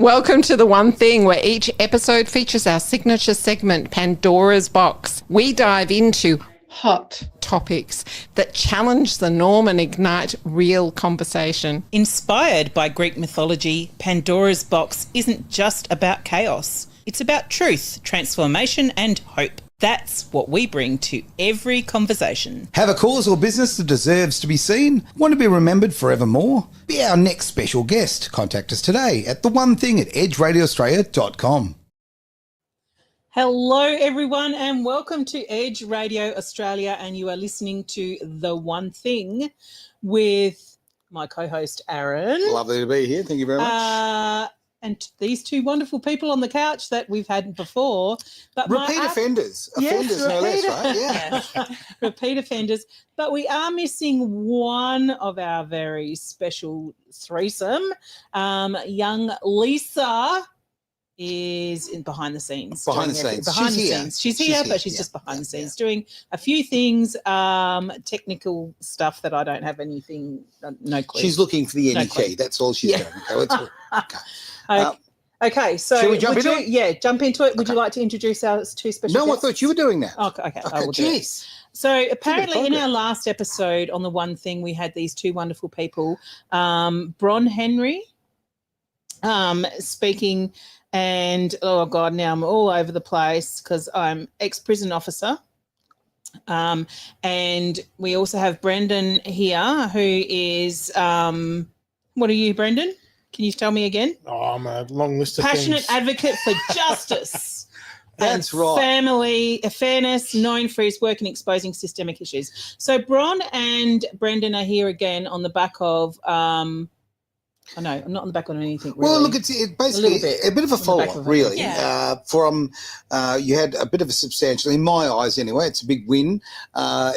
Welcome to The One Thing, where each episode features our signature segment, Pandora's Box. We dive into hot topics that challenge the norm and ignite real conversation. Inspired by Greek mythology, Pandora's Box isn't just about chaos. It's about truth, transformation and hope. That's what we bring to every conversation. Have a cause or business that deserves to be seen? Want to be remembered forevermore? Be our next special guest. Contact us today at theonething@edgeradioaustralia.com. Hello everyone and welcome to Edge Radio Australia, and you are listening to The One Thing with my co-host Aaron. Lovely to be here. Thank you very much. And these two wonderful people on the couch that we've had before. But Repeat offenders. Offenders, no less, right? Yeah. Repeat offenders. But we are missing one of our very special threesome. Young Lisa is behind the scenes. Behind the scenes. She's here, but she's just behind the scenes doing a few things, technical stuff that I don't have anything, no clue. She's looking for the any key. That's all she's doing. Okay, let's okay. Okay, so shall we jump into it? Yeah, jump into it. Would you like to introduce our two special guests? No, I thought you were doing that. Okay, I will do it. So apparently in our last episode on The One Thing, we had these two wonderful people, Bron Hendry speaking, and oh God, now I'm all over the place because I'm ex-prison officer. And we also have Brendon here, who is, what are you, Brendon? Can you tell me again? Oh, I'm a long list of Passionate things. advocate for justice. That's and right. Family fairness, known for his work in exposing systemic issues. So Bron and Brendon are here again on the back of, I'm not on the back of anything. Really. Well, look, it's basically a bit of a follow-up, really. Yeah. You had a bit of a substantial, in my eyes anyway, it's a big win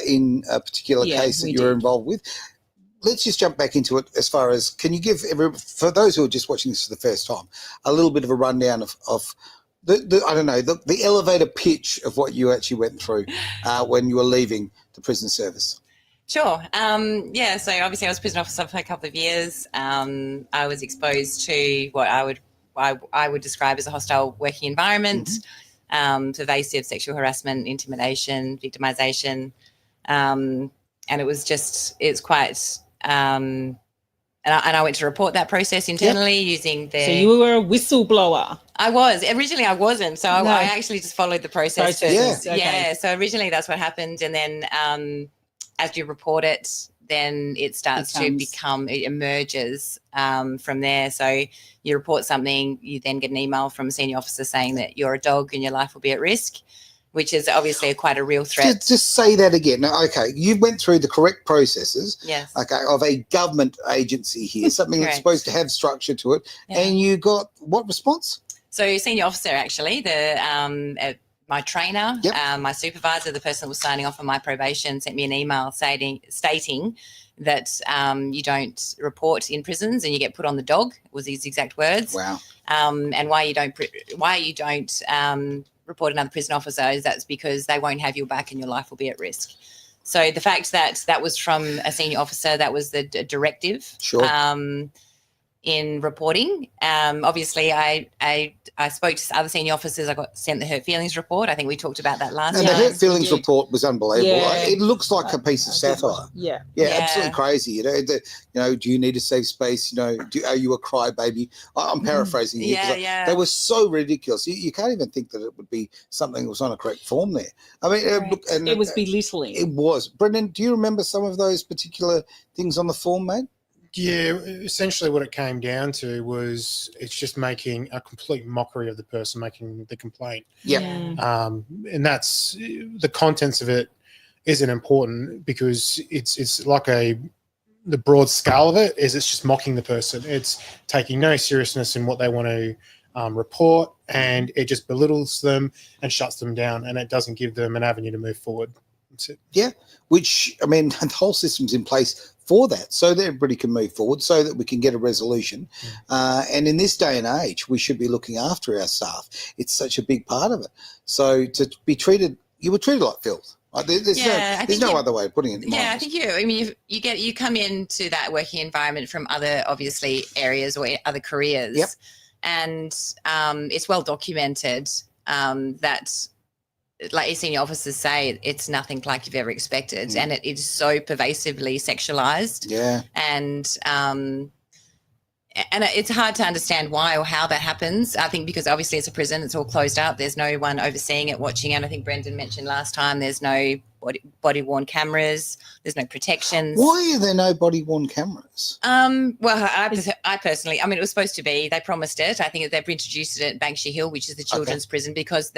in a particular case that you were involved with. Let's just jump back into it as far as, can you give, for those who are just watching this for the first time, a little bit of a rundown of the elevator pitch of what you actually went through when you were leaving the prison service? Sure. So obviously I was prison officer for a couple of years. I was exposed to what I would describe as a hostile working environment, pervasive sexual harassment, intimidation, victimisation, and it's quite. And I went to report that process internally using the. So you were a whistleblower. I was. Originally I wasn't. So I actually just followed the process. So originally that's what happened, and then as you report it, then it emerges from there. So you report something, you then get an email from a senior officer saying that you're a dog and your life will be at risk, which is obviously quite a real threat. Just say that again. Okay, you went through the correct processes, of a government agency here, something that's supposed to have structure to it, and you got what response? So senior officer, actually, my trainer, my supervisor, the person that was signing off on my probation, sent me an email stating that you don't report in prisons and you get put on the dog, was his exact words. Wow. And why you don't report another prison officer is that's because they won't have your back and your life will be at risk. So the fact that was from a senior officer, that was the directive. Sure. In reporting. Obviously, I spoke to other senior officers. I got sent the hurt feelings report. I think we talked about that last time. The hurt feelings report was unbelievable. Yeah. It looks like a pice of satire. Yeah, absolutely crazy. Do you need a safe space? Are you a crybaby? I'm paraphrasing here. They were so ridiculous. You can't even think that it would be something that was on a correct form there. I mean, it was belittling. It was. Brendon, do you remember some of those particular things on the form, mate? Yeah, essentially what it came down to was it's just making a complete mockery of the person making the complaint. Yeah. And that's the contents of it isn't important because it's like the broad scale of it is it's just mocking the person. It's taking no seriousness in what they want to report, and it just belittles them and shuts them down, and it doesn't give them an avenue to move forward. That's it. Yeah, which, I mean, the whole system's in place for that, so that everybody can move forward, so that we can get a resolution. And in this day and age, we should be looking after our staff. It's such a big part of it. So to be treated, you were treated like filth. There's no other way of putting it. I think you come into that working environment from other obviously areas or other careers. Yep. and it's well documented that, like senior officers say, it's nothing like you've ever expected, and it is so pervasively sexualized. Yeah, and it's hard to understand why or how that happens. I think because obviously it's a prison, it's all closed up. There's no one overseeing it, watching it. I think Brendon mentioned last time there's no body-worn cameras. There's no protections. Why are there no body-worn cameras? Well, I personally, I mean, it was supposed to be. They promised it. I think they've introduced it at Banksia Hill, which is the children's prison, because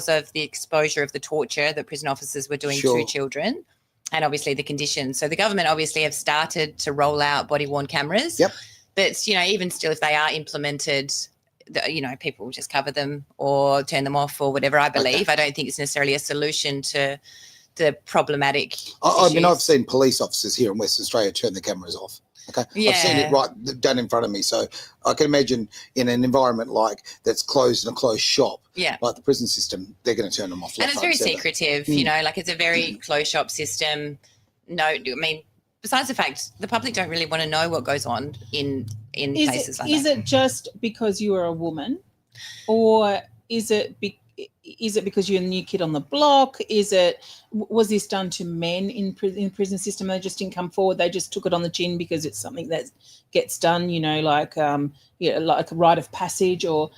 of the exposure of the torture that prison officers were doing to children, and obviously the conditions. So the government obviously have started to roll out body-worn cameras. Yep. But, even still, if they are implemented, people will just cover them or turn them off or whatever, I believe. I don't think it's necessarily a solution to the problematic I mean, I've seen police officers here in Western Australia turn the cameras off. Okay. Yeah. I've seen it right done in front of me. So I can imagine in an environment like that's closed in a closed shop, like the prison system, they're going to turn them off. And it's very secretive, like it's a very closed shop system. No, I mean, besides the fact the public don't really want to know what goes on in places like that. Is it just because you are a woman, or is it because you're a new kid on the block? Was this done to men in prison system? They just didn't come forward. They just took it on the chin because it's something that gets done, like a rite of passage, or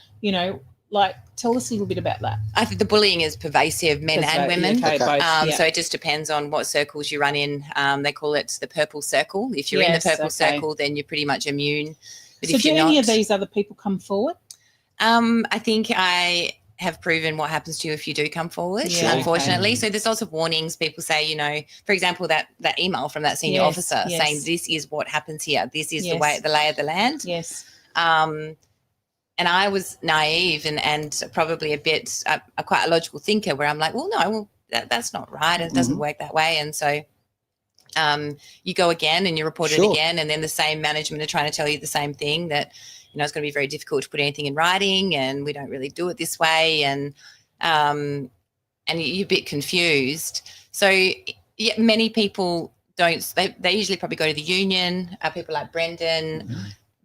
tell us a little bit about that. I think the bullying is pervasive, men and women. Both, So it just depends on what circles you run in. They call it the purple circle. If you're in the purple circle, then you're pretty much immune. But so if you're any of these other people come forward? I think I have proven what happens to you if you do come forward, unfortunately. So there's lots of warnings. People say, for example, that email from that senior officer saying this is what happens here. This is the lay of the land. Yes. And I was naive and probably quite a logical thinker, where I'm like, that's not right. It doesn't work that way. And so you go again and you report it again, and then the same management are trying to tell you the same thing, that, it's going to be very difficult to put anything in writing, and we don't really do it this way. And you're a bit confused. So many people don't, they usually probably go to the union, people like Brendon.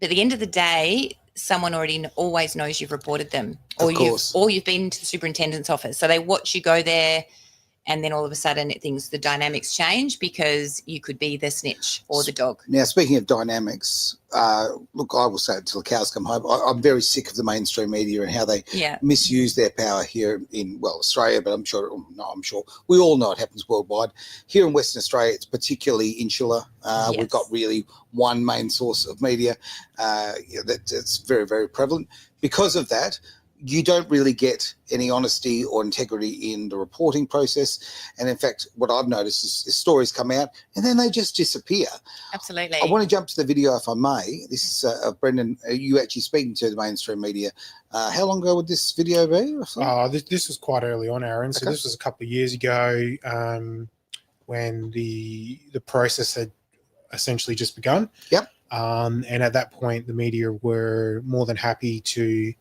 But at the end of the day, someone always knows you've reported them, or you've been to the superintendent's office. So they watch you go there, and then all of a sudden the dynamics change, because you could be the snitch or the dog. Now, speaking of dynamics, look, I will say it till the cows come home. I'm very sick of the mainstream media and how they misuse their power here in, Australia, but I'm sure we all know it happens worldwide. Here in Western Australia, it's particularly insular. We've got really one main source of media that's very, very prevalent. Because of that, you don't really get any honesty or integrity in the reporting process. And in fact, what I've noticed is stories come out and then they just disappear. Absolutely. I want to jump to the video, if I may. This is Brendon, you actually speaking to the mainstream media. How long ago would this video be? This was quite early on, Aaron. So this was a couple of years ago, when the process had essentially just begun. Yep. And at that point, the media were more than happy to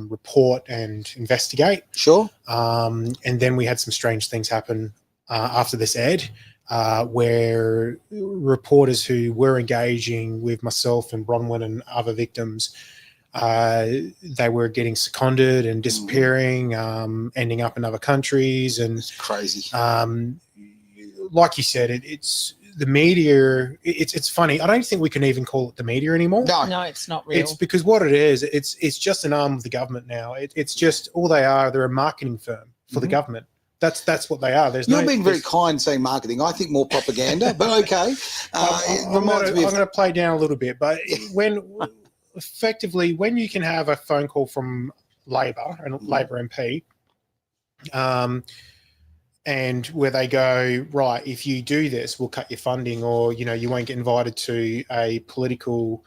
report and investigate. Sure. And then we had some strange things happen after this aired, where reporters who were engaging with myself and Bronwyn and other victims, they were getting seconded and disappearing, ending up in other countries. And it's crazy. Like you said, it's the media. It's funny. I don't think we can even call it the media anymore. No, it's not real. It's because what it is, it's just an arm of the government now. It's just all they are. They're a marketing firm for the government. That's what they are. You're being very kind saying marketing. I think more propaganda, but okay. I'm going to play down a little bit, but when you can have a phone call from Labor and Labor MP, and where they go, right, if you do this, we'll cut your funding, or, you won't get invited to a political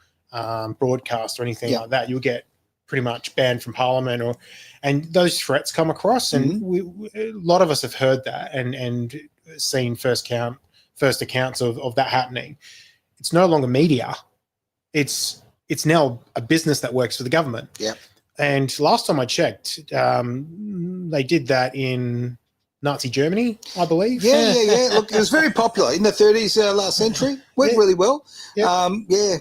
broadcast or anything like that. You'll get pretty much banned from Parliament, and those threats come across. And a lot of us have heard that and seen first accounts of that happening. It's no longer media. It's now a business that works for the government. Yeah. And last time I checked, they did that in Nazi Germany, I believe. Yeah. Look, it was very popular in the 30s last century. Went really well. Yeah.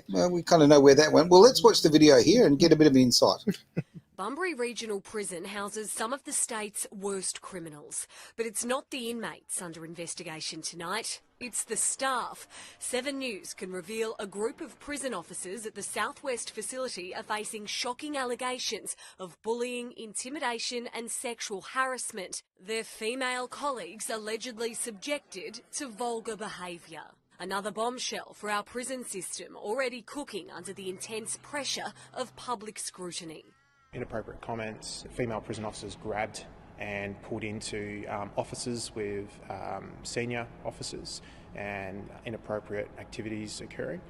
Well, we kind of know where that went. Well, let's watch the video here and get a bit of insight. Bunbury Regional Prison houses some of the state's worst criminals. But it's not the inmates under investigation tonight, it's the staff. 7 News can reveal a group of prison officers at the Southwest facility are facing shocking allegations of bullying, intimidation and sexual harassment. Their female colleagues allegedly subjected to vulgar behaviour. Another bombshell for our prison system, already cooking under the intense pressure of public scrutiny. Inappropriate comments, female prison officers grabbed and pulled into offices with senior officers, and inappropriate activities occurring,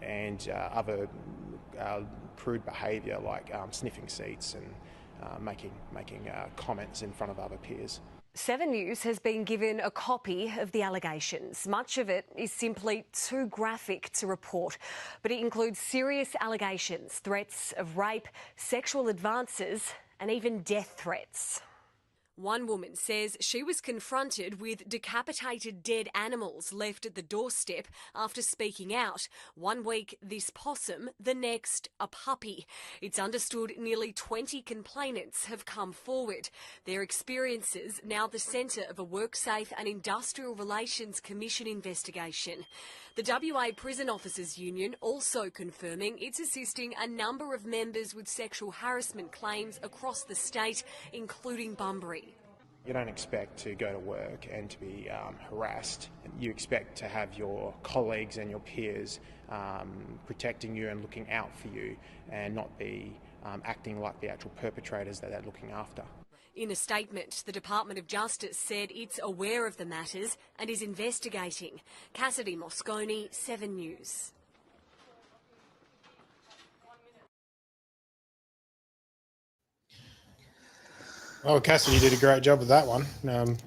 and other crude behaviour like sniffing seats and making comments in front of other peers. 7 News has been given a copy of the allegations. Much of it is simply too graphic to report, but it includes serious allegations, threats of rape, sexual advances and even death threats. One woman says she was confronted with decapitated dead animals left at the doorstep after speaking out. 1 week, this possum, the next, a puppy. It's understood nearly 20 complainants have come forward. Their experiences now the centre of a WorkSafe and Industrial Relations Commission investigation. The WA Prison Officers Union also confirming it's assisting a number of members with sexual harassment claims across the state, including Bunbury. You don't expect to go to work and to be harassed. You expect to have your colleagues and your peers protecting you and looking out for you, and not be acting like the actual perpetrators that they're looking after. In a statement, the Department of Justice said it's aware of the matters and is investigating. Cassidy Moscone, 7 News. Oh, Cassidy did a great job with that one.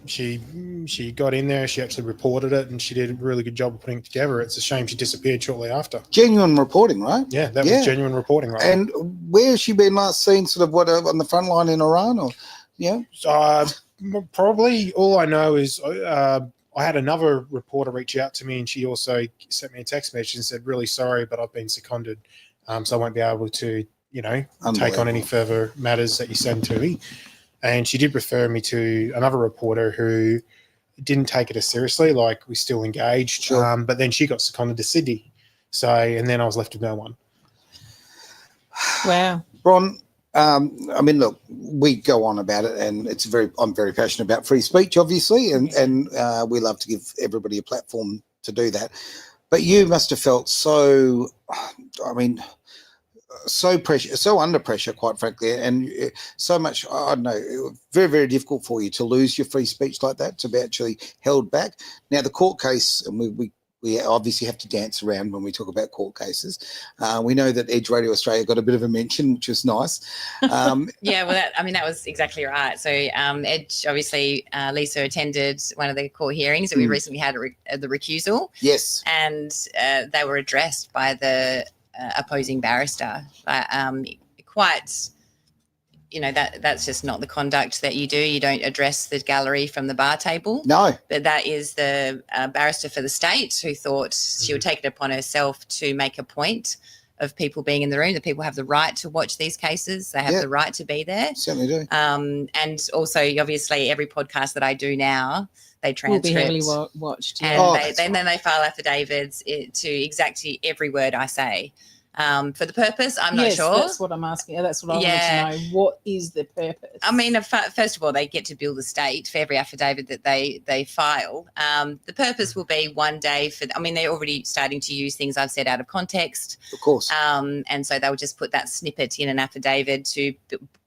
She got in there, she actually reported it, and she did a really good job of putting it together. It's a shame she disappeared shortly after. Genuine reporting, right? Yeah, that was genuine reporting, right? And where has she been last seen, sort of on the front line in Iran? Or probably all I know is I had another reporter reach out to me, and she also sent me a text message and said, really sorry, but I've been seconded, so I won't be able to, take on any further matters that you send to me. And she did refer me to another reporter who didn't take it as seriously, like we still engaged. Sure. But then she got seconded to Sydney. And then I was left with no one. Wow. Bron, look, we go on about it, and I'm very passionate about free speech, obviously, and we love to give everybody a platform to do that. But you must have felt so under pressure, quite frankly, and so much, I don't know, very, very difficult for you to lose your free speech like that, to be actually held back. Now, the court case, and we obviously have to dance around when we talk about court cases. We know that Edge Radio Australia got a bit of a mention, which was nice. Yeah, well, that was exactly right. So Edge, obviously, Lisa attended one of the court hearings that we recently had, the recusal. Yes. And they were addressed by the opposing barrister. Quite, that's just not the conduct that you do. You don't address the gallery from the bar table. No. But that is the barrister for the state who thought she would take it upon herself to make a point of people being in the room. The people have the right to watch these cases. They have the right to be there. Certainly do. And also, obviously, every podcast that I do now, they transcript. Will be heavily watched. Yeah. And then they file affidavits to exactly every word I say. For the purpose, I'm not sure. That's what I'm asking. That's what I wanted to know. What is the purpose? I mean, first of all, they get to bill the state for every affidavit that they file. The purpose will be one day they're already starting to use things I've said out of context. Of course. And so they'll just put that snippet in an affidavit to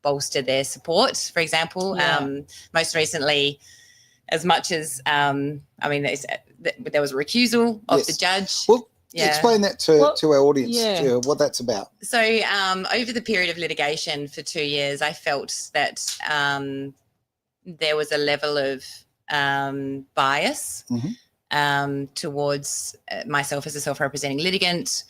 bolster their support, for example. Yeah. Most recently, as much as, there was a recusal of the judge. Well, explain that to our audience, what that's about. So over the period of litigation for 2 years, I felt that there was a level of bias towards myself as a self-representing litigant.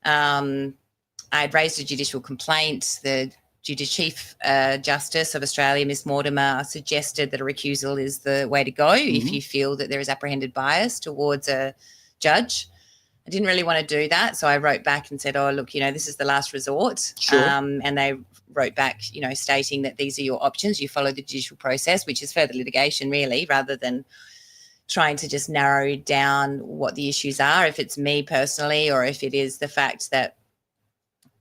I'd raised a judicial complaint. The Chief Justice of Australia, Miss Mortimer, suggested that a recusal is the way to go if you feel that there is apprehended bias towards a judge. I didn't really want to do that, so I wrote back and said, oh, look, this is the last resort. Sure. And they wrote back, stating that these are your options. You follow the judicial process, which is further litigation, really, rather than trying to just narrow down what the issues are, if it's me personally or if it is the fact that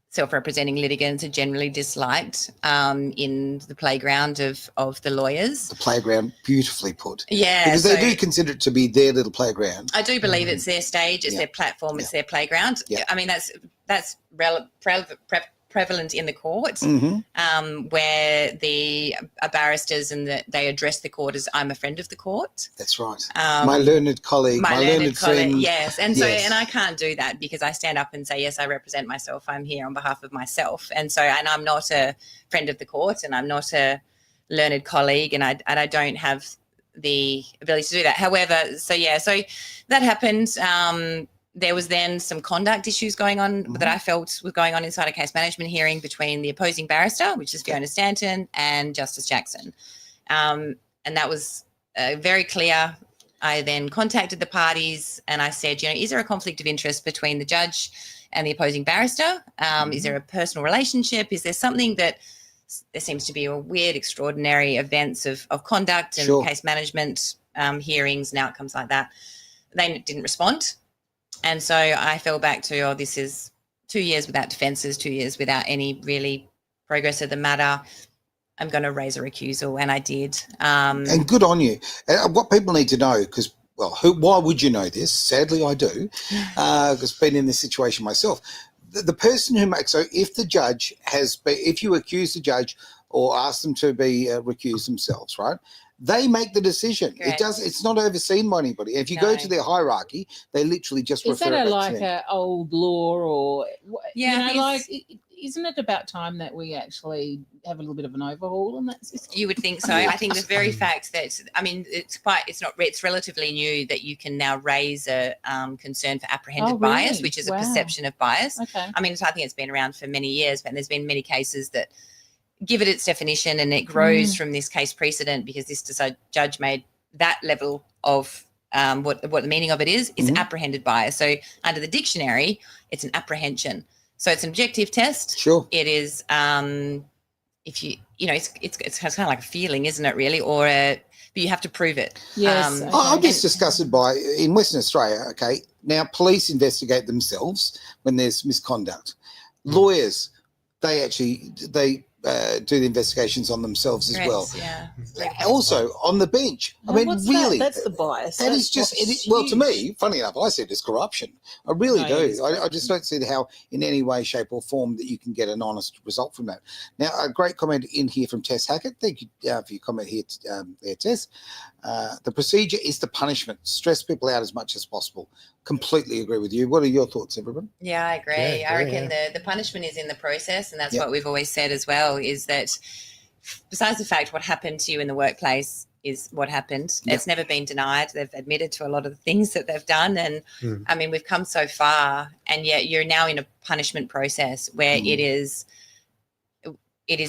self-representing litigants are generally disliked in the playground of the lawyers. The playground, beautifully put. Yeah. Because they do consider it to be their little playground. I do believe it's their stage, it's their platform, it's their playground. Yeah. I mean, that's prevalent in the court, where the barristers they address the court as I'm a friend of the court. That's right. My learned colleague, my learned friend. Yes. And so, and I can't do that because I stand up and say, yes, I represent myself. I'm here on behalf of myself. And so, and I'm not a friend of the court and I'm not a learned colleague and I don't have the ability to do that. However, so that happened. There was then some conduct issues going on that I felt was going on inside a case management hearing between the opposing barrister, which is Fiona Stanton, and Justice Jackson. And that was very clear. I then contacted the parties and I said, is there a conflict of interest between the judge and the opposing barrister? Is there a personal relationship? Is there something that there seems to be a weird, extraordinary events of conduct and case management hearings and outcomes like that? They didn't respond. And so I fell back to, this is 2 years without defences, 2 years without any really progress of the matter. I'm going to raise a recusal, and I did. And good on you. What people need to know, because, why would you know this? Sadly, I do, because I've been in this situation myself. The person who makes, so if the judge if you accuse the judge or ask them to be recused themselves, right? They make the decision. Correct. It's not overseen by anybody. If you go to their hierarchy, they literally just refer it back to them. Is that like an old law or, yeah, isn't it about time that we actually have a little bit of an overhaul on that system? You would think so. I think the very fact that, it's relatively new that you can now raise a concern for apprehended bias, which is a perception of bias. Okay. I mean, I think it's been around for many years, but there's been many cases that give it its definition and it grows from this case precedent because this judge made that level of what the meaning of it is apprehended bias. So under the dictionary, it's an apprehension. So it's an objective test. Sure. It is if you it's kind of like a feeling, isn't it? Really, but you have to prove it. Yes. I'm just disgusted by in Western Australia. Okay, now police investigate themselves when there's misconduct. Lawyers, they do the investigations on themselves as well. Yeah. Also on the bench. I mean, really, that's the bias. That is just to me. Funny enough, I said it's corruption. I really do. I just don't see how, in any way, shape, or form, that you can get an honest result from that. Now, a great comment in here from Tess Hackett. Thank you for your comment here, there, Tess. The procedure is the punishment. Stress people out as much as possible. Completely agree with you. What are your thoughts, everyone? Yeah, I agree. Yeah, I reckon the punishment is in the process, and that's what we've always said as well, is that besides the fact what happened to you in the workplace is what happened. Yep. It's never been denied. They've admitted to a lot of the things that they've done. And I mean, we've come so far, and yet you're now in a punishment process where it is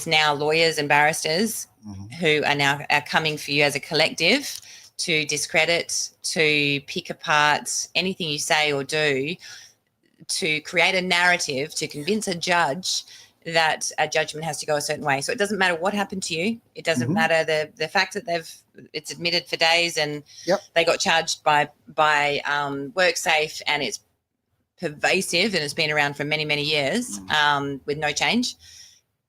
now lawyers and barristers who are coming for you as a collective to discredit, to pick apart anything you say or do, to create a narrative, to convince a judge that a judgment has to go a certain way. So it doesn't matter what happened to you. It doesn't matter the fact that it's admitted for days and they got charged by WorkSafe, and it's pervasive and it's been around for many, many years with no change.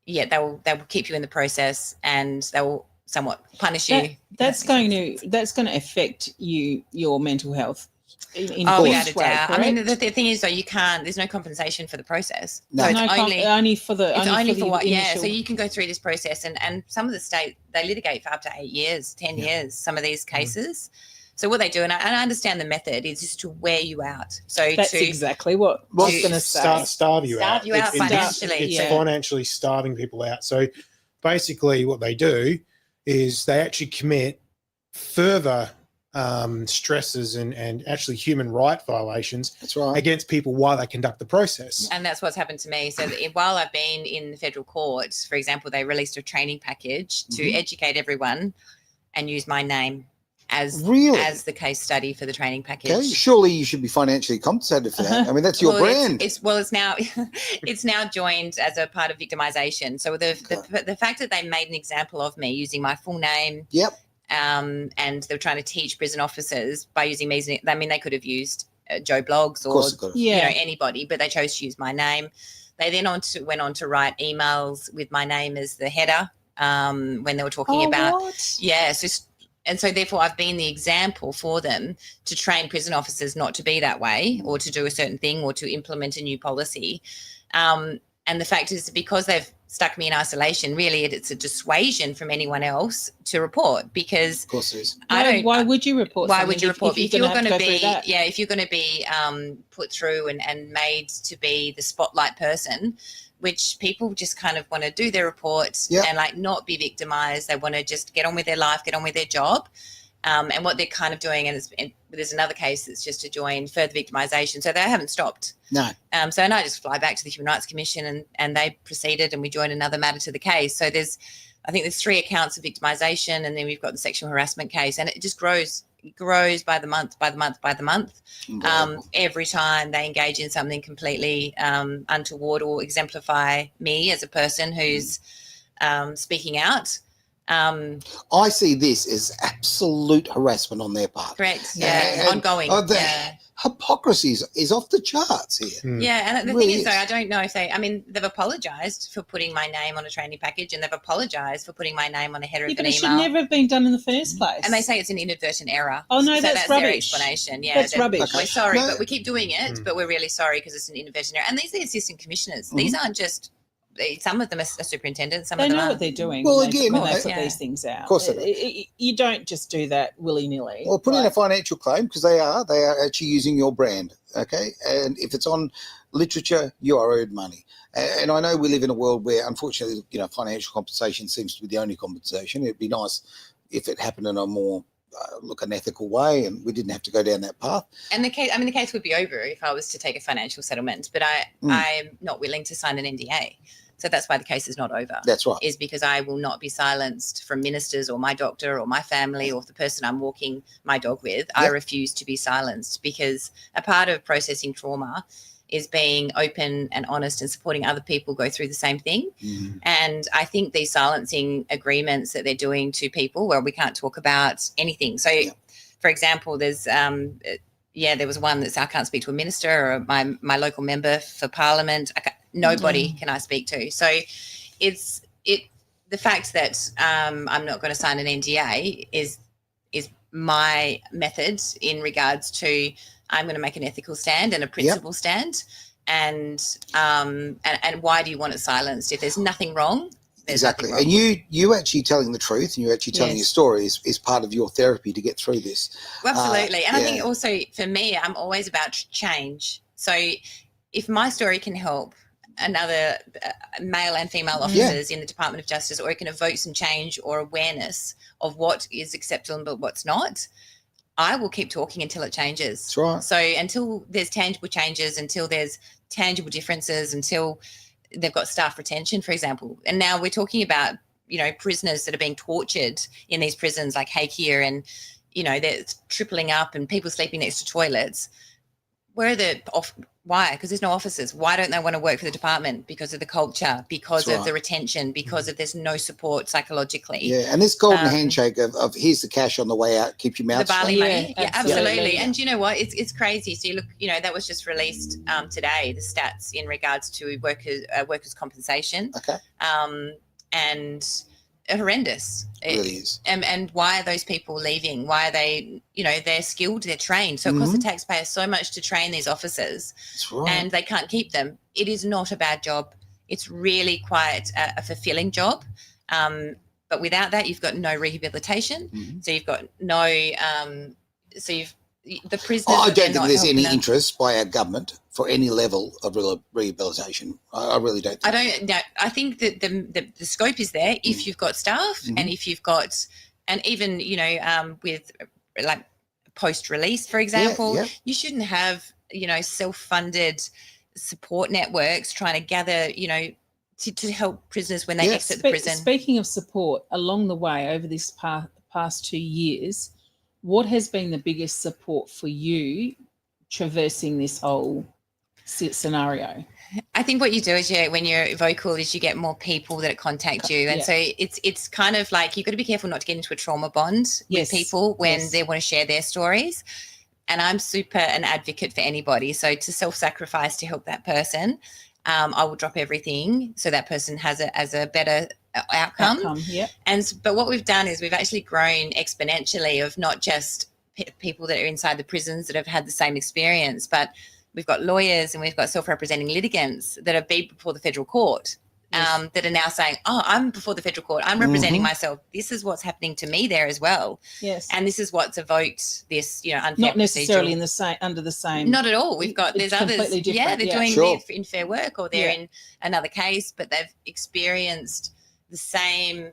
Yeah, they will keep you in the process, and they will somewhat punish you. That's going to affect your mental health. Without a doubt. I mean, the thing is, though, there's no compensation for the process. No. So it's only for what? Yeah, so you can go through this process, and some of the state, they litigate for up to 8 years, 10 years, some of these cases. So what they do, and I understand the method, is just to wear you out. So that's exactly what I was going to say. Starve you out. Starve you out financially. It's financially starving people out. So basically what they do is they actually commit further stresses and actually human right violations That's right. against people while they conduct the process. And that's what's happened to me. So while I've been in the federal court, for example, they released a training package to educate everyone and use my name as the case study for the training package. Okay. Surely you should be financially compensated for that. I mean, that's your brand. It's now it's now joined as a part of victimization. So the fact that they made an example of me using my full name. Yep. And they were trying to teach prison officers by using me. I mean, they could have used Joe Blogs or anybody, but they chose to use my name. They then went on to write emails with my name as the header when they were talking about and so therefore I've been the example for them to train prison officers not to be that way or to do a certain thing or to implement a new policy. And the fact is, because they've stuck me in isolation, really it's a dissuasion from anyone else to report, because of course it is. Why would you report? Why would you report if you're going to be if you're going to be put through and made to be the spotlight person, which people just kind of want to do their reports and like not be victimized. They want to just get on with their life, get on with their job. And what they're kind of doing, and there's another case that's just to join further victimisation. So they haven't stopped. No. So I just fly back to the Human Rights Commission and they proceeded and we joined another matter to the case. So I think there's 3 accounts of victimisation, and then we've got the sexual harassment case, and it just grows. It grows by the month. Every time they engage in something completely untoward or exemplify me as a person who's speaking out. I see this as absolute harassment on their part. Correct. Yeah. Ongoing. Hypocrisy is off the charts here. Yeah. And the thing is, though, I don't know if they've apologised for putting my name on a training package, and they've apologised for putting my name on a header of an email. But it should never have been done in the first place. And they say it's an inadvertent error. Oh, no, so that's their rubbish. explanation. Yeah, that's rubbish. Okay. We're sorry, but we keep doing it, but we're really sorry because it's an inadvertent error. And these are the assistant commissioners. These aren't just... Some of them are superintendents. Some of them know are. what they're doing. Well, when again, they put these things out. Of course, you don't just do that willy nilly. Well, put in a financial claim, because they are actually using your brand. Okay, and if it's on literature, you are owed money. And I know we live in a world where, unfortunately, financial compensation seems to be the only compensation. It'd be nice if it happened in a more an ethical way, and we didn't have to go down that path. And the case would be over if I was to take a financial settlement, but I'm not willing to sign an NDA. So that's why the case is not over. That's right. Is because I will not be silenced from ministers or my doctor or my family or the person I'm walking my dog with. Yep. I refuse to be silenced, because a part of processing trauma is being open and honest and supporting other people go through the same thing. Mm-hmm. And I think these silencing agreements that they're doing to people where we can't talk about anything. So, for example, there's there was one that's I can't speak to a minister or my local member for parliament. Nobody can I speak to. So it's the fact that I'm not going to sign an NDA is my method in regards to I'm going to make an ethical stand and a principle stand. And why do you want it silenced? If there's nothing wrong, there's exactly. nothing wrong. And you actually telling the truth and you actually telling your story is part of your therapy to get through this. Well, absolutely. And I think also for me, I'm always about change. So if my story can help another male and female officers in the Department of Justice, or it can evoke some change or awareness of what is acceptable but what's not, I will keep talking until it changes. That's right. So until there's tangible changes, until there's tangible differences, until they've got staff retention, for example. And now we're talking about, prisoners that are being tortured in these prisons like Hakea, and, they're tripling up and people sleeping next to toilets. Where are why? Because there's no officers. Why don't they want to work for the department? Because of the culture, because of the retention, because of there's no support psychologically. Yeah, and this golden handshake of here's the cash on the way out, keep your mouth shut. The barley money. Yeah, absolutely. Yeah. And you know what? It's crazy. So you look, that was just released today, the stats in regards to workers' compensation. Okay. And horrendous. It really is. And why are those people leaving? Why are they, they're skilled, they're trained. So it costs the taxpayer so much to train these officers. That's right. And they can't keep them. It is not a bad job. It's really quite a fulfilling job. But without that, you've got no rehabilitation. Mm-hmm. So you've got no, the prisoners. I don't think there's any interest by our government for any level of rehabilitation. I really don't. I think that the scope is there if you've got staff and if you've got, and even with like post-release, for example. Yeah. You shouldn't have, self-funded support networks trying to gather, to help prisoners when they exit the prison. Speaking of support, along the way over this past 2 years, what has been the biggest support for you traversing this whole scenario? I think what you do is when you're vocal is you get more people that contact you. And so it's kind of like you've got to be careful not to get into a trauma bond with people when they want to share their stories. And I'm super an advocate for anybody. So to self-sacrifice to help that person, I will drop everything so that person has a better outcome. But what we've done is we've actually grown exponentially of not just people that are inside the prisons that have had the same experience, but we've got lawyers and we've got self-representing litigants that have been before the federal court that are now saying, I'm before the federal court. I'm representing myself. This is what's happening to me there as well. Yes. And this is what's evoked this, unfair not necessarily procedural. under the same. Not at all. There's others. Different. Yeah, they're doing it in fair work or they're in another case, but they've experienced the same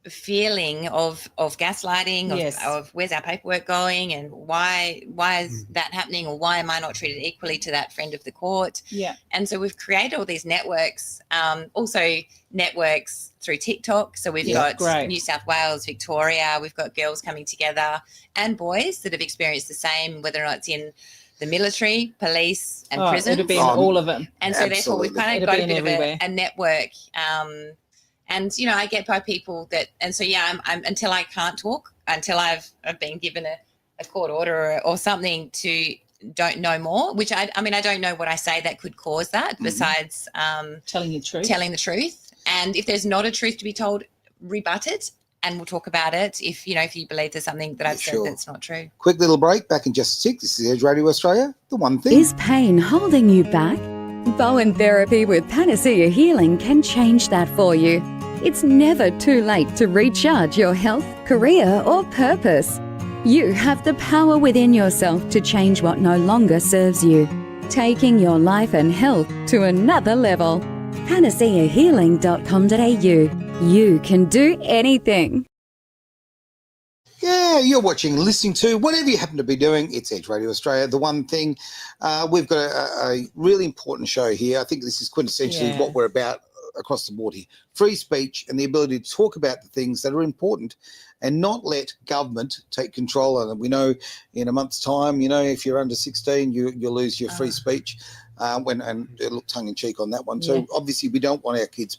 feeling of gaslighting, of where's our paperwork going and why is that happening, or why am I not treated equally to that friend of the court? And so we've created all these networks, also networks through TikTok. So we've got New South Wales, Victoria, we've got girls coming together and boys that have experienced the same, whether or not it's in the military, police and prison. It would be in all of them. And so therefore we've kind of got a bit of a network. And, I get by people that, and so, I'm until I can't talk, until I've been given a court order or something to don't know more, which I don't know what I say that could cause that besides telling the truth. And if there's not a truth to be told, rebut it. And we'll talk about it if you believe there's something that I've said that's not true. Quick little break, back in just a sec. This is Edge Radio Australia, the one thing. Is pain holding you back? Bowen Therapy with Panacea Healing can change that for you. It's never too late to recharge your health, career, or purpose. You have the power within yourself to change what no longer serves you, taking your life and health to another level. panaceahealing.com.au. You can do anything. Yeah, you're watching, listening to, whatever you happen to be doing, it's Edge Radio Australia. The one thing, we've got a really important show here. I think this is quintessentially what we're about across the board here. Free speech and the ability to talk about the things that are important and not let government take control. And we know in a month's time, if you're under 16, you'll lose your free speech. And a little tongue-in-cheek on that one. So obviously we don't want our kids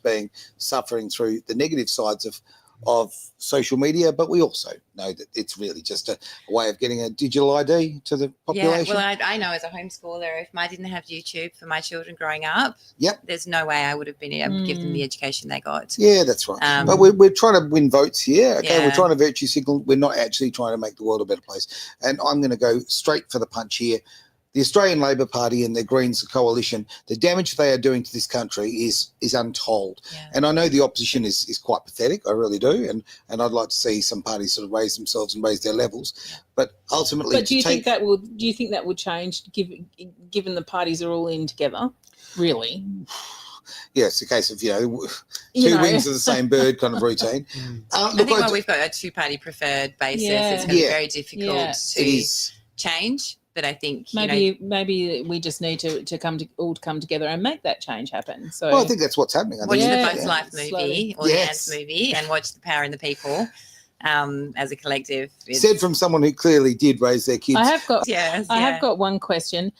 suffering through the negative sides of social media, but we also know that it's really just a way of getting a digital ID to the population. Yeah, well, I know as a homeschooler, if I didn't have YouTube for my children growing up, there's no way I would have been able to give them the education they got. Yeah, that's right. But we're trying to win votes here. Okay, we're trying to virtue signal. We're not actually trying to make the world a better place. And I'm going to go straight for the punch here. The Australian Labor Party and the Greens coalition, the damage they are doing to this country is untold. Yeah. And I know the opposition is quite pathetic, I really do, and I'd like to see some parties sort of raise themselves and raise their levels. But ultimately, do you think that will change given the parties are all in together? Really? Yeah, it's a case of, two wings of the same bird kind of routine. I think we've got a two-party preferred basis. It's going to be very difficult to change. But I think maybe we just need to come together and make that change happen. So I think that's what's happening. Watch the Bugs Life movie or the Ants movie, and watch The Power in the People as a collective. Said from someone who clearly did raise their kids. I have got one question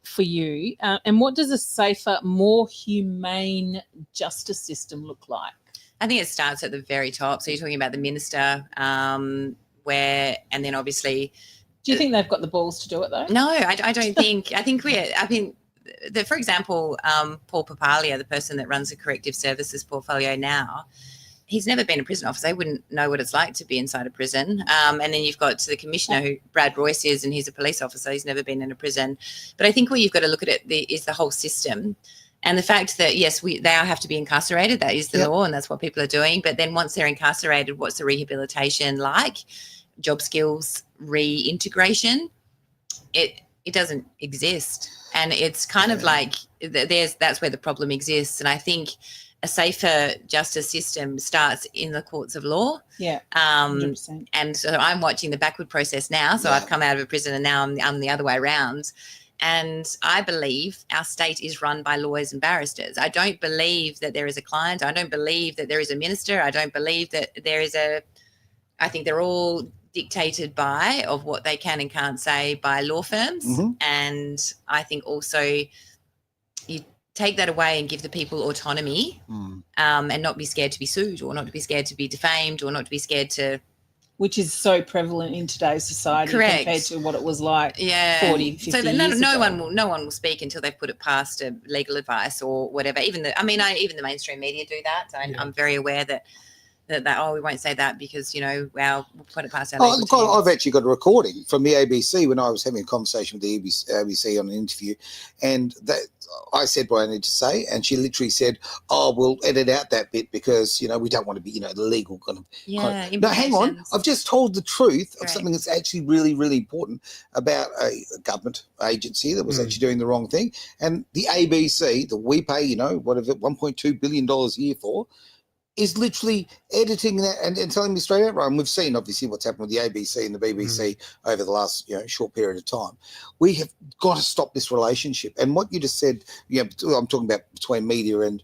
for you. And what does a safer, more humane justice system look like? I think it starts at the very top. So you're talking about the minister, and then obviously. Do you think they've got the balls to do it though? No, I don't think. For example, Paul Papalia, the person that runs the corrective services portfolio now, he's never been a prison officer. He wouldn't know what it's like to be inside a prison. And then you've got the commissioner, who Brad Royce is, and he's a police officer. He's never been in a prison. But I think what you've got to look at is the whole system. And the fact that, yes, they have to be incarcerated. That is the law, and that's what people are doing. But then once they're incarcerated, what's the rehabilitation like? Job skills, reintegration. exist. And it's kind of like that's where the problem exists. And I think a safer justice system starts in the courts of law. Yeah. 100%. And so I'm watching the backward process now. So I've come out of a prison and now I'm the other way around. And I believe our state is run by lawyers and barristers. I don't believe that there is a client. I don't believe that there is a minister. I don't believe that there is I think they're all dictated of what they can and can't say by law firms. And I think also you take that away and give the people autonomy and not be scared to be sued or not to be scared to be defamed or not to be scared to... Which is so prevalent in today's society compared to what it was like 40, 50 years ago. No one will speak until they've put it past legal advice or whatever. Even the mainstream media do that. I'm very aware that we won't say that because, we'll put it past our legal teams. I've actually got a recording from the ABC when I was having a conversation with the ABC on an interview, and I said what I need to say, and she literally said, we'll edit out that bit because, we don't want to be, the legal kind of... No, hang on. I've just told the truth of something that's actually really, really important about a government agency that was actually doing the wrong thing. And the ABC that we pay, whatever, $1.2 billion a year for, is literally editing that and telling me straight out, right? And we've seen obviously what's happened with the ABC and the BBC over the last short period of time. We have got to stop this relationship. And what you just said, I'm talking about between media and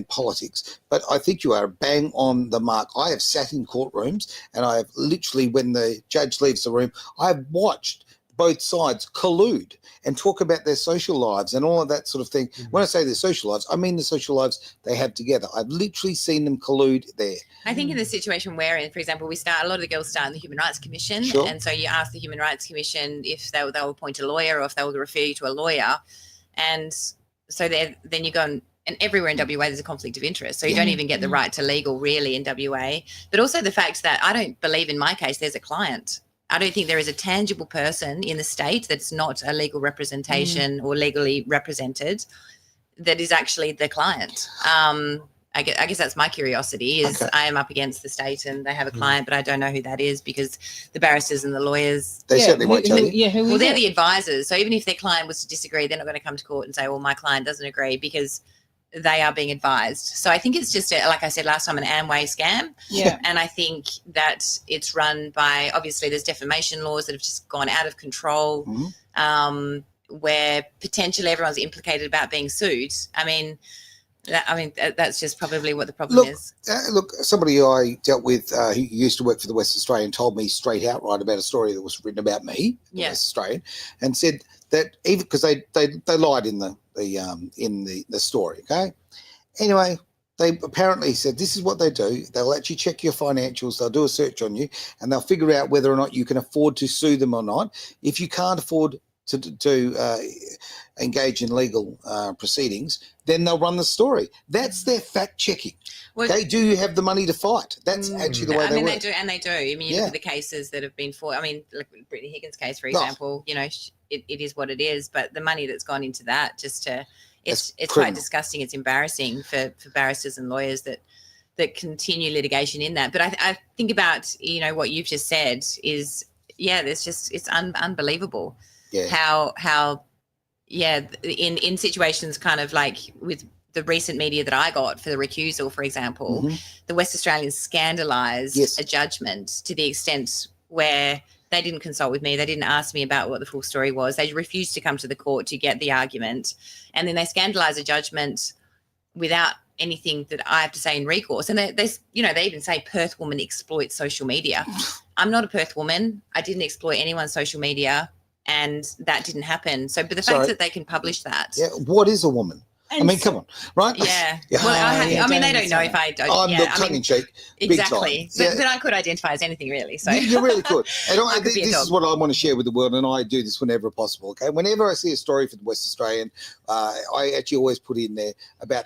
politics, but I think you are bang on the mark. I have sat in courtrooms and I have literally, when the judge leaves the room, I have watched both sides collude and talk about their social lives and all of that sort of thing. When I say their social lives, I mean the social lives they have together. I've literally seen them collude there. I think in the situation we're in, for example, a lot of the girls start in the Human Rights Commission. And so you ask the Human Rights Commission if they'll appoint a lawyer or if they'll refer you to a lawyer. And so then you go and everywhere in WA there's a conflict of interest. So you don't even get the right to legal really in WA. But also the fact that I don't believe in my case there's a client. I don't think there is a tangible person in the state that's not a legal representation or legally represented that is actually the client. I guess that's my curiosity is I am up against the state and they have a client, but I don't know who that is because the barristers and the lawyers... They certainly won't tell you. Well, they're the advisors. So even if their client was to disagree, they're not going to come to court and say, well, my client doesn't agree because they are being advised. So I think it's just, like I said last time, an Amway scam. Yeah. And I think that it's run by, obviously there's defamation laws that have just gone out of control where potentially everyone's implicated about being sued. That's just probably what the problem is. Look, somebody I dealt with who used to work for the West Australian told me straight outright about a story that was written about me, the West Australian, and said that even because they lied in the story, okay? Anyway, they apparently said this is what they do. They'll actually check your financials. They'll do a search on you, and they'll figure out whether or not you can afford to sue them or not. If you can't afford to engage in legal proceedings, then they'll run the story. That's their fact checking. Okay, do you have the money to fight? That's actually the way they work. They do. I mean, you look at the cases that have been fought. I mean, like Brittany Higgins' case, for example. It is what it is. But the money that's gone into that, it's quite disgusting. It's embarrassing for barristers and lawyers that continue litigation in that. But I think about what you've just said is it's unbelievable. Yeah. How in situations kind of like with the recent media that I got for the recusal, for example, the West Australians scandalised a judgment to the extent where they didn't consult with me. They didn't ask me about what the full story was. They refused to come to the court to get the argument. And then they scandalised a judgment without anything that I have to say in recourse. And they even say Perth woman exploits social media. I'm not a Perth woman. I didn't exploit anyone's social media. And that didn't happen. So, but the fact that they can publish that. Yeah. What is a woman? I mean, come on, right? Yeah. Well, they don't know if I don't. I'm not tongue in cheek. Exactly. But I could identify as anything really. So you really could. And this is what I want to share with the world, and I do this whenever possible. Okay, whenever I see a story for the West Australian, I actually always put in there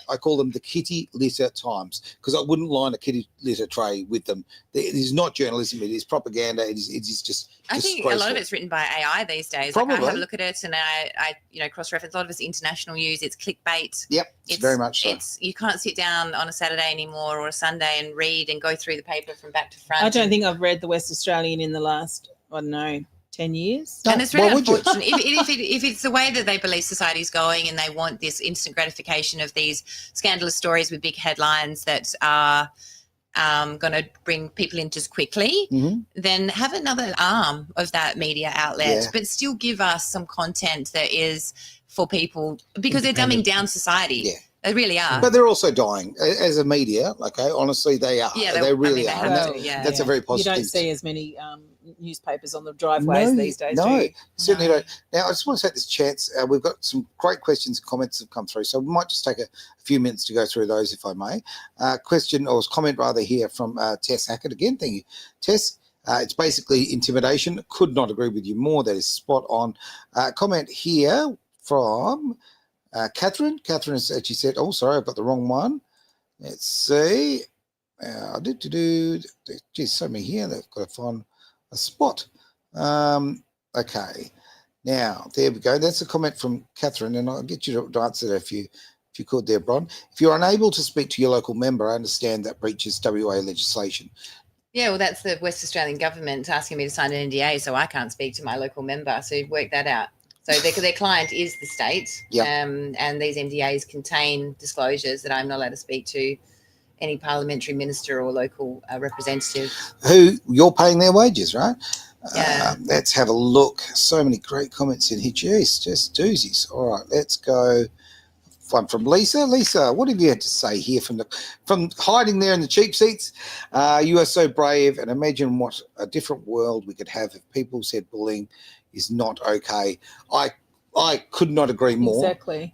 I call them the kitty litter times, because I wouldn't line a kitty litter tray with them. It is not journalism. It is propaganda. It is just. I think a lot of it's written by AI these days. Probably. Like I have a look at it and I cross-reference. A lot of it's international news. It's clickbait. Yep, it's very much so. You can't sit down on a Saturday anymore or a Sunday and read and go through the paper from back to front. I don't think I've read the West Australian in the last, 10 years. And it's really unfortunate. If it's the way that they believe society is going and they want this instant gratification of these scandalous stories with big headlines that are going to bring people in just quickly, then have another arm of that media outlet, but still give us some content that is for people, because they're dumbing down society. Yeah. They really are. But they're also dying as a media. Okay, honestly, they are. Yeah, they really are. That's a very positive. You don't see as many newspapers on the driveways these days. No, certainly don't. Now, I just want to take this chance. We've got some great questions and comments that have come through, so we might just take a few minutes to go through those, if I may. Question or comment rather here from Tess Hackett again. Thank you, Tess. It's basically intimidation. Could not agree with you more. That is spot on. Comment here from Catherine. Catherine has actually said, oh, sorry, I've got the wrong one. Let's see. Geez, so many here. They've got to find a spot. Okay. Now, there we go. That's a comment from Catherine, and I'll get you to answer that if you could there, Bron. If you're unable to speak to your local member, I understand that breaches WA legislation. Yeah, well, that's the West Australian government asking me to sign an NDA, so I can't speak to my local member. So work that out. So their client is the state, and these NDAs contain disclosures that I'm not allowed to speak to any parliamentary minister or local representative. Who you're paying their wages, right? Yeah. Let's have a look. So many great comments in here. Jeez, just doozies. All right, let's go. One from Lisa. Lisa, what have you had to say here from hiding there in the cheap seats? You are so brave, and imagine what a different world we could have if people said bullying is not okay. I could not agree more. Exactly.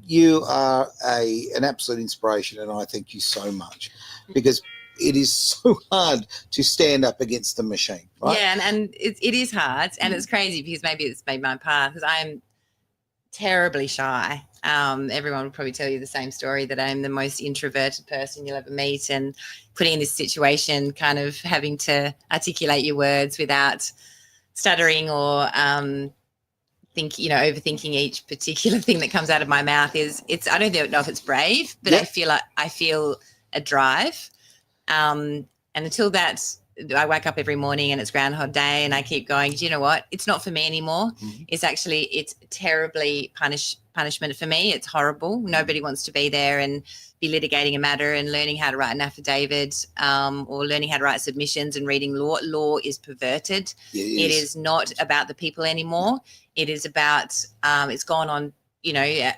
You are an absolute inspiration, and I thank you so much, because it is so hard to stand up against the machine, right? Yeah, and it is hard, and it's crazy because maybe it's made my path, because I am terribly shy. Everyone will probably tell you the same story, that I'm the most introverted person you'll ever meet, and putting in this situation, kind of having to articulate your words without stuttering or overthinking each particular thing that comes out of my mouth I don't know if it's brave, but I feel a drive. And until that, I wake up every morning and it's Groundhog Day, and I keep going, do you know what? It's not for me anymore. It's terribly punishment for me. It's horrible. Nobody wants to be there and be litigating a matter and learning how to write an affidavit, or learning how to write submissions and reading law. Law is perverted. It is not about the people anymore. It is about it's gone on,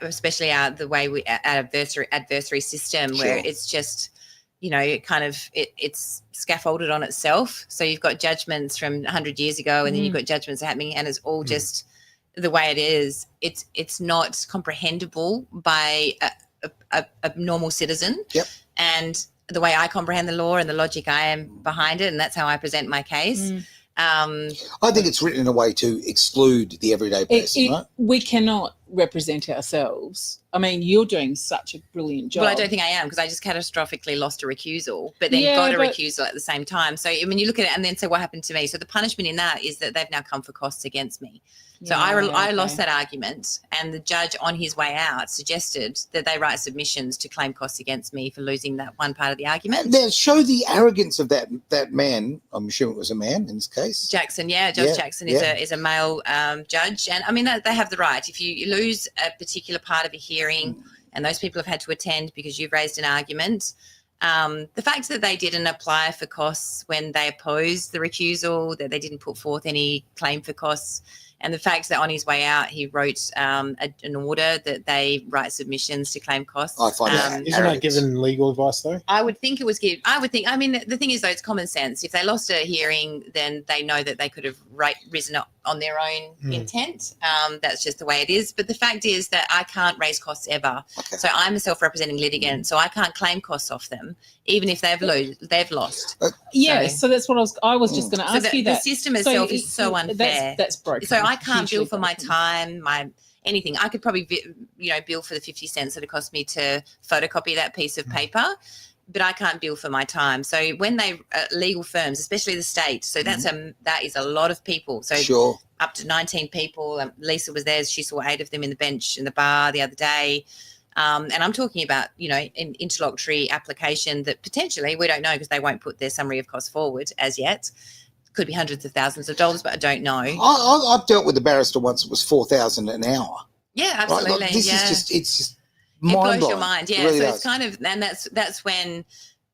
especially the way our adversary system, where it's just, it's scaffolded on itself. So you've got judgments from 100 years ago, and then you've got judgments happening, and it's all just the way it is. It's not comprehensible by a normal citizen. And the way I comprehend the law and the logic I am behind it, and that's how I present my case. I think it's written in a way to exclude the everyday person, right? We cannot represent ourselves. I mean, you're doing such a brilliant job. Well, I don't think I am, because I just catastrophically lost a recusal, but then got a recusal at the same time. So when you look at it and then say what happened to me, so the punishment in that is that they've now come for costs against me. So I lost that argument, and the judge on his way out suggested that they write submissions to claim costs against me for losing that one part of the argument. Now, show the arrogance of that man. I'm assuming it was a man in this case. Jackson, Judge Jackson is a male judge. And I mean, they have the right. If you lose a particular part of a hearing, and those people have had to attend because you've raised an argument, the fact that they didn't apply for costs when they opposed the recusal, that they didn't put forth any claim for costs, and the fact that on his way out he wrote an order that they write submissions to claim costs. I find that isn't that given legal advice though? I would think it was given. I mean, the thing is though, it's common sense. If they lost a hearing, then they know that they could have risen up on their own intent. That's just the way it is. But the fact is that I can't raise costs ever. Okay. So I'm a self-representing litigant, so I can't claim costs off them, even if they've lost. So that's what I was just going to ask you. The system itself is so unfair. That's broken. So I can't bill for my time, anything. I could probably, bill for the 50 cents that it cost me to photocopy that piece of paper, but I can't bill for my time. So when they legal firms, especially the state, so that is a lot of people. So up to 19 people. Lisa was there. She saw 8 of them in the bench in the bar the other day. And I'm talking about, an interlocutory application that potentially we don't know, because they won't put their summary of costs forward as yet. could be hundreds of thousands of dollars, but I don't know. I've dealt with a barrister once. It was $4,000 an hour. Yeah, absolutely. Right? Like, this is just, it's just it mind blows your mind. Yeah, it really so does. it's kind of, and that's when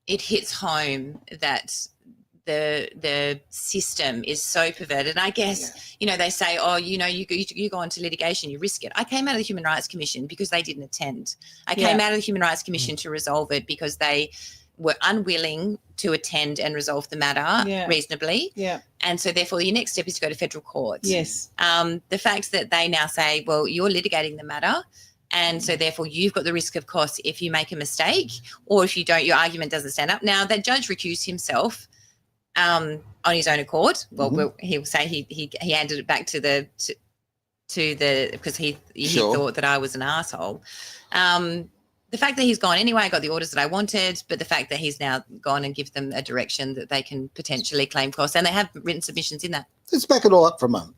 it hits home that the system is so perverted. And I guess, you know, they say, oh, you know, you go into litigation, you risk it. I came out of the Human Rights Commission because they didn't attend. I came out of the Human Rights Commission to resolve it because they were unwilling to attend and resolve the matter reasonably. Yeah. And so therefore your next step is to go to federal court. Yes. The fact that they now say, well, you're litigating the matter, and so therefore you've got the risk of cost if you make a mistake, or if you don't, your argument doesn't stand up. Now, that judge recused himself on his own accord. Well, he'll say he handed it back to the because he thought that I was an asshole. The fact that he's gone anyway, I got the orders that I wanted, but the fact that he's now gone and give them a direction that they can potentially claim costs, and they have written submissions in that. Let's back it all up for a moment.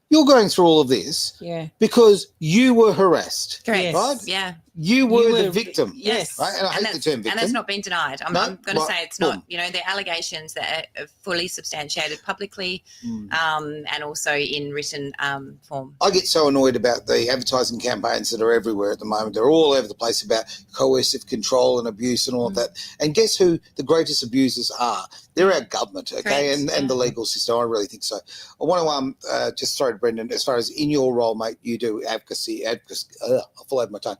You're going through all of this because you were harassed. Correct. Right? Yeah. You were the victim. Yes. Right? And I hate the term victim. And that's not been denied. I'm going to say it's not, you know, the allegations that are fully substantiated publicly and also in written form. I get so annoyed about the advertising campaigns that are everywhere at the moment. They're all over the place about coercive control and abuse and all of that. And guess who the greatest abusers are? They're our government, okay, and the legal system. I really think so. I want to just throw to Brendon, as far as in your role, mate, you do advocacy. I fall over my tongue.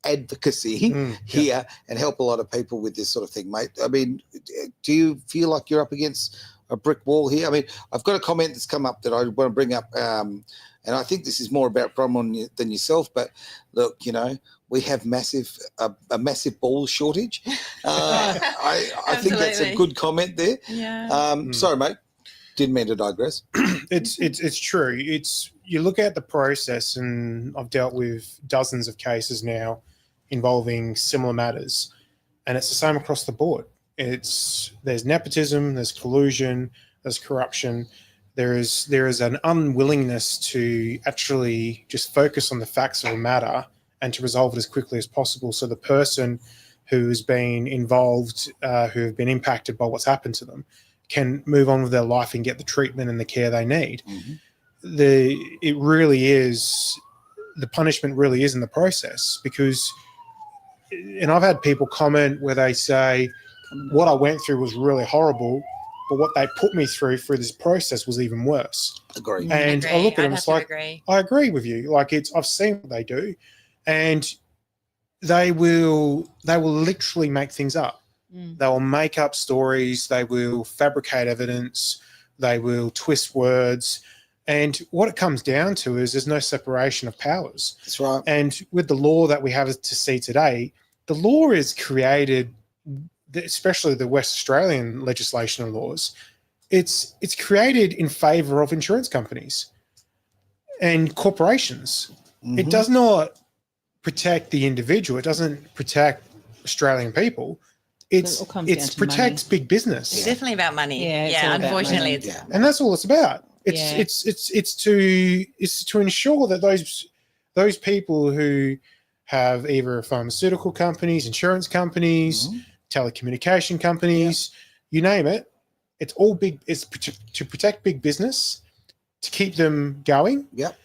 Advocacy here and help a lot of people with this sort of thing, mate. I mean, do you feel like you're up against a brick wall here? I mean, I've got a comment that's come up that I want to bring up, and I think this is more about Bron than yourself, but look, you know, we have a massive ball shortage. I think that's a good comment there. Yeah. Sorry, mate. Didn't mean to digress. It's true. You look at the process, and I've dealt with dozens of cases now involving similar matters, and it's the same across the board. There's nepotism, there's collusion, there's corruption. There is an unwillingness to actually just focus on the facts of a matter and to resolve it as quickly as possible. So the person who's been involved, who have been impacted by what's happened to them, can move on with their life and get the treatment and the care they need. It really is, the punishment really is in the process, because, and I've had people comment where they say, what I went through was really horrible, but what they put me through this process was even worse. Agree. And I look at them, it's like, I agree with you. Like, I've seen what they do, and they will literally make things up. They will make up stories. They will fabricate evidence. They will twist words. And what it comes down to is there's no separation of powers. That's right. And with the law that we have to see today, the law is created, especially the West Australian legislation and laws, it's created in favour of insurance companies and corporations. It does not protect the individual. It doesn't protect Australian people. It protects big business. It's definitely about money. Yeah, unfortunately, it's and that's all it's about. It's to ensure that those people who have either pharmaceutical companies, insurance companies, telecommunication companies, you name it, it's all big. It's to protect big business, to keep them going. Yep.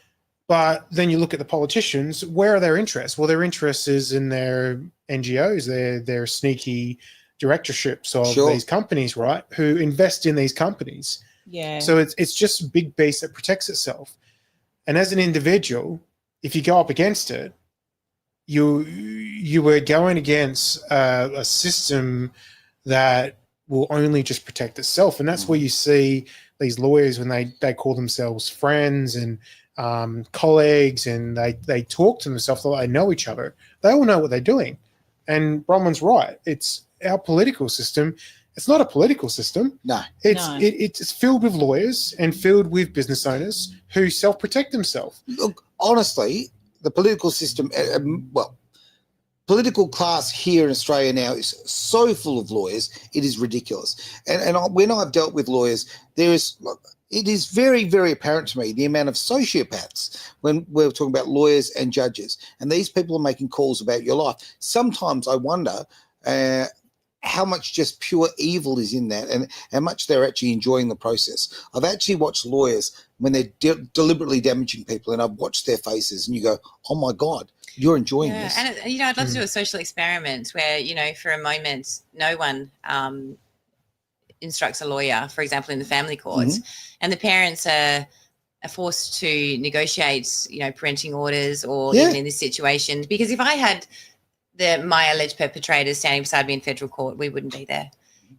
But then you look at the politicians. Where are their interests? Well, their interest is in their NGOs, their sneaky directorships of these companies, right? Who invest in these companies. Yeah. So it's just a big beast that protects itself. And as an individual, if you go up against it, you were going against a system that will only just protect itself. And that's where you see these lawyers when they call themselves friends and colleagues, and they talk to themselves like they know each other. They all know what they're doing. And Bronwyn's right. It's our political system. It's not a political system. No. It's filled with lawyers and filled with business owners who self-protect themselves. Look, honestly, the political system, political class here in Australia now is so full of lawyers, it is ridiculous. And when I've dealt with lawyers, it is very, very apparent to me the amount of sociopaths when we're talking about lawyers and judges. And these people are making calls about your life. Sometimes I wonder how much just pure evil is in that, and how much they're actually enjoying the process. I've actually watched lawyers when they're deliberately damaging people, and I've watched their faces, and you go, oh my God, you're enjoying this. And, I'd love to do a social experiment where, for a moment, no one instructs a lawyer, for example, in the family court, and the parents are forced to negotiate, parenting orders or even in this situation. Because if I had my alleged perpetrators standing beside me in federal court, we wouldn't be there,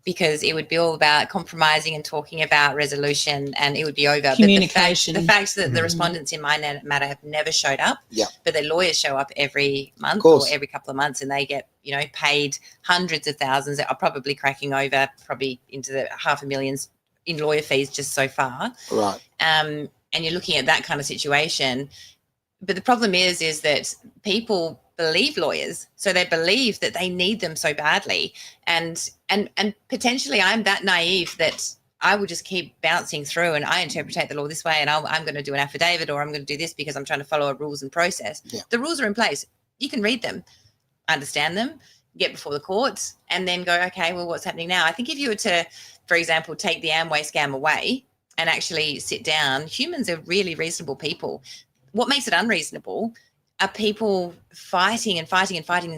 because it would be all about compromising and talking about resolution, and it would be over. Communication. But the fact that the respondents in my matter have never showed up, but their lawyers show up every month or every couple of months, and they get, paid hundreds of thousands that are probably cracking over probably into the $500,000 in lawyer fees just so far. Right. And you're looking at that kind of situation. But the problem is that people believe lawyers, so they believe that they need them so badly, and potentially I'm that naive that I will just keep bouncing through, and I interpret the law this way, and I'm going to do an affidavit, or I'm going to do this because I'm trying to follow a rules and process. The rules are in place. You can read them, understand them, get before the courts, and then go, okay, well, what's happening now? I think if you were to, for example, take the Amway scam away and actually sit down, humans are really reasonable people. What makes it unreasonable are people fighting and